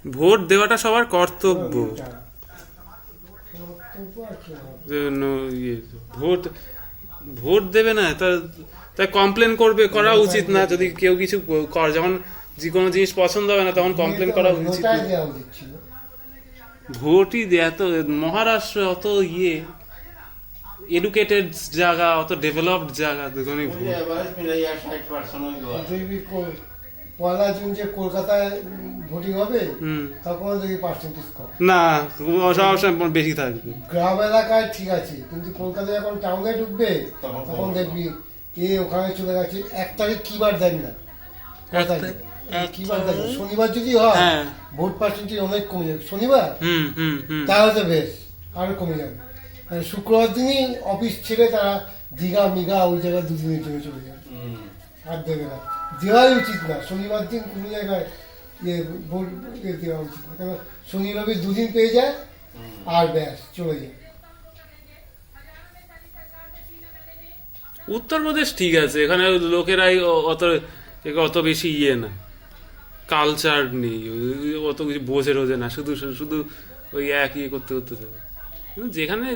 Vote দেওয়াটা সবার কর্তব্য। ভোট ভোট দেবে না তাই কমপ্লেন করা উচিত না। যদি কেউ কিছু যেমন যে কোনো জিনিস পছন্দ হবে না তখন কমপ্লেন করা উচিত। ভোটই এত মহারাষ্ট্র অত এডুকেটেড জায়গা, অত ডেভেলপড জায়গা, পয়লা জুন যে কলকাতায় ভোটিং হবে তখন দেখি পার্সেন্টেজ কম, না সবসময় বেশি থাকবে। গ্রাম এলাকায় ঠিক আছে, কিন্তু কলকাতায় যখন টাউনে ঢুকবে তখন দেখবি ওখানে চলে গেছে। 1 তারিখ কি বার দেন না, কি বার দেন, শনিবার যদি হয় ভোট পার্সেন্টেজ অনেক কমে যাবে। শনিবার তাহলে তো বেশ আরো কমে যাবে। শুক্রবার দিনই অফিস ছেড়ে তারা দীঘা মিঘা ওই জায়গায় 2 দিনের জন্য চলে যাবে, আর দেবে না। দেওয়াই উচিত না শনিবার দিন কোনো জায়গায় ভোট দেওয়া উচিত না, কারণ শনি রবি 2 দিন পেয়ে যায় আর ব্যাস চলে যায়। উত্তরপ্রদেশ ঠিক আছে, এখানে লোকেরাই অত বেশি না, কালচার নেই, অত কিছু বোঝে রোজে না, শুধু শুধু ওই এক করতে করতে যাবে। কিন্তু যেখানে